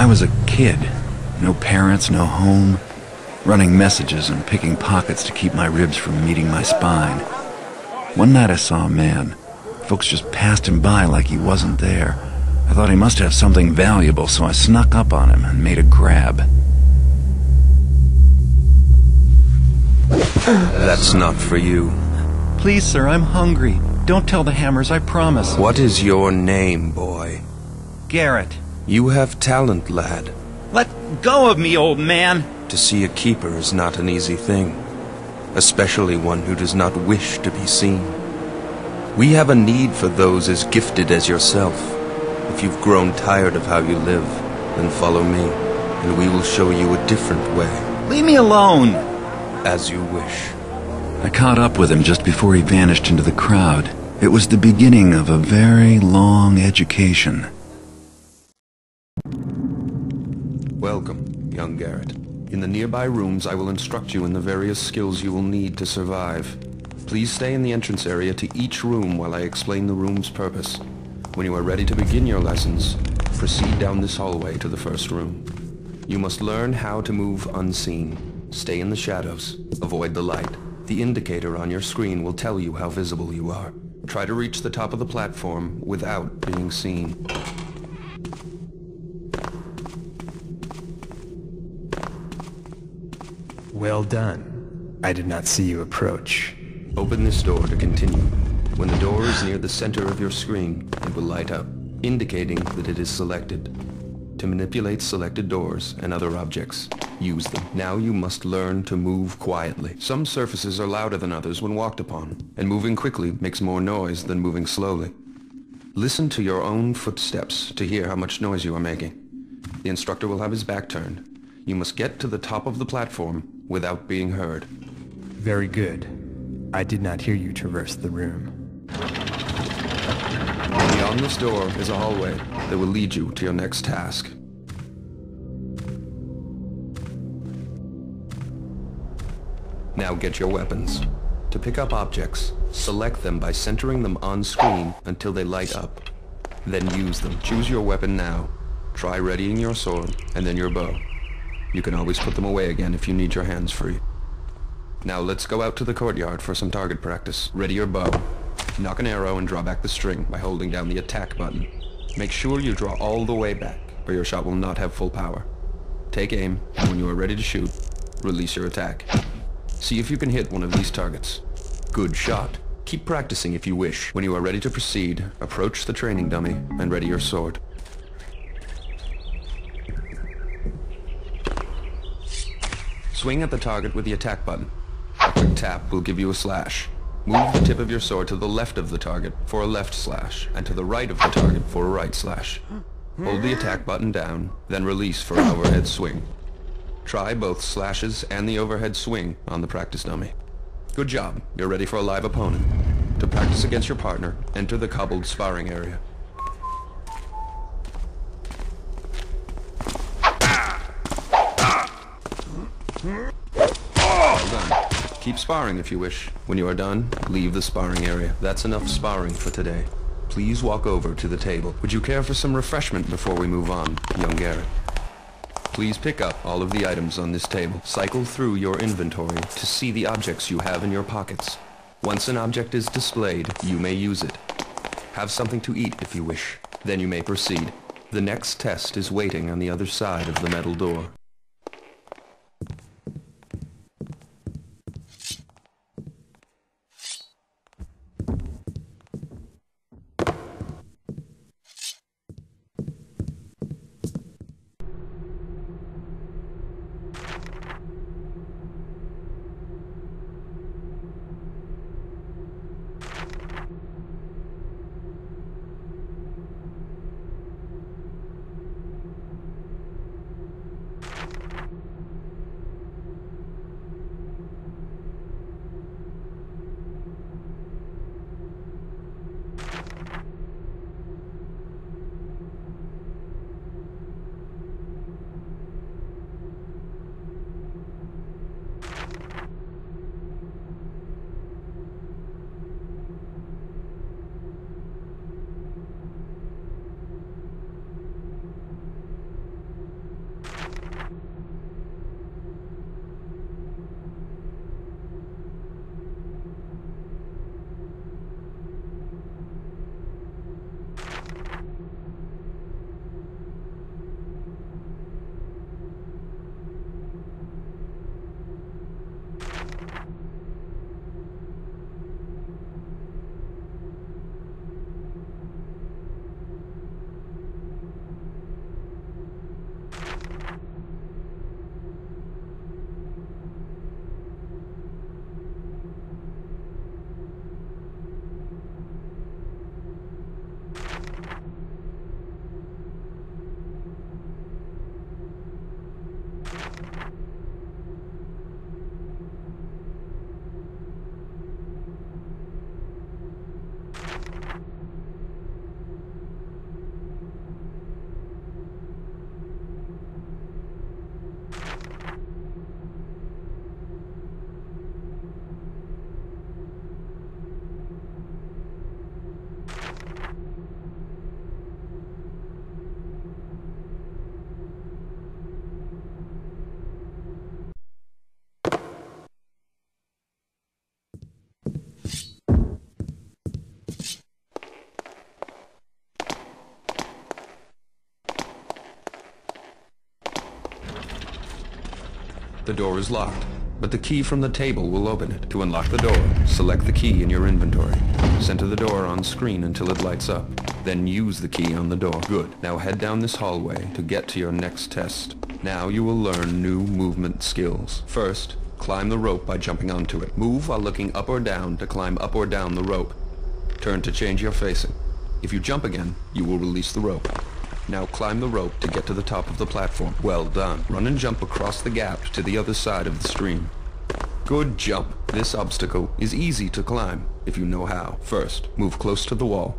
I was a kid. No parents, no home. Running messages and picking pockets to keep my ribs from meeting my spine. One night I saw a man. Folks just passed him by like he wasn't there. I thought he must have something valuable, so I snuck up on him and made a grab. That's not for you. Please, sir, I'm hungry. Don't tell the Hammers, I promise. What is your name, boy? Garrett. You have talent, lad. Let go of me, old man! To see a keeper is not an easy thing, especially one who does not wish to be seen. We have a need for those as gifted as yourself. If you've grown tired of how you live, then follow me, and we will show you a different way. Leave me alone! As you wish. I caught up with him just before he vanished into the crowd. It was the beginning of a very long education. Welcome, young Garrett. In the nearby rooms, I will instruct you in the various skills you will need to survive. Please stay in the entrance area to each room while I explain the room's purpose. When you are ready to begin your lessons, proceed down this hallway to the first room. You must learn how to move unseen. Stay in the shadows. Avoid the light. The indicator on your screen will tell you how visible you are. Try to reach the top of the platform without being seen. Well done. I did not see you approach. Open this door to continue. When the door is near the center of your screen, it will light up, indicating that it is selected. To manipulate selected doors and other objects, use them. Now you must learn to move quietly. Some surfaces are louder than others when walked upon, and moving quickly makes more noise than moving slowly. Listen to your own footsteps to hear how much noise you are making. The instructor will have his back turned. You must get to the top of the platform without being heard. Very good. I did not hear you traverse the room. Beyond this door is a hallway that will lead you to your next task. Now get your weapons. To pick up objects, select them by centering them on screen until they light up. Then use them. Choose your weapon now. Try readying your sword and then your bow. You can always put them away again if you need your hands free. Now let's go out to the courtyard for some target practice. Ready your bow. Knock an arrow and draw back the string by holding down the attack button. Make sure you draw all the way back, or your shot will not have full power. Take aim, and when you are ready to shoot, release your attack. See if you can hit one of these targets. Good shot. Keep practicing if you wish. When you are ready to proceed, approach the training dummy and ready your sword. Swing at the target with the attack button. A quick tap will give you a slash. Move the tip of your sword to the left of the target for a left slash, and to the right of the target for a right slash. Hold the attack button down, then release for an overhead swing. Try both slashes and the overhead swing on the practice dummy. Good job. You're ready for a live opponent. To practice against your partner, enter the cobbled sparring area. Well done. Keep sparring if you wish. When you are done, leave the sparring area. That's enough sparring for today. Please walk over to the table. Would you care for some refreshment before we move on, young Garrett? Please pick up all of the items on this table. Cycle through your inventory to see the objects you have in your pockets. Once an object is displayed, you may use it. Have something to eat if you wish. Then you may proceed. The next test is waiting on the other side of the metal door. The door is locked, but the key from the table will open it. To unlock the door, select the key in your inventory. Center the door on screen until it lights up. Then use the key on the door. Good. Now head down this hallway to get to your next test. Now you will learn new movement skills. First, climb the rope by jumping onto it. Move while looking up or down to climb up or down the rope. Turn to change your facing. If you jump again, you will release the rope. Now climb the rope to get to the top of the platform. Well done. Run and jump across the gap to the other side of the stream. Good jump. This obstacle is easy to climb if you know how. First, move close to the wall.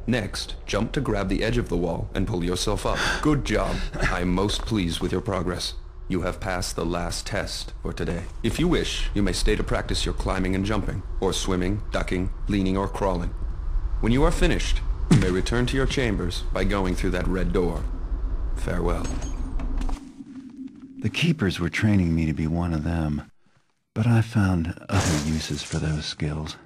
Next, jump to grab the edge of the wall and pull yourself up. Good job. I am most pleased with your progress. You have passed the last test for today. If you wish, you may stay to practice your climbing and jumping, or swimming, ducking, leaning, or crawling. When you are finished, you may return to your chambers by going through that red door. Farewell. The keepers were training me to be one of them, but I found other uses for those skills.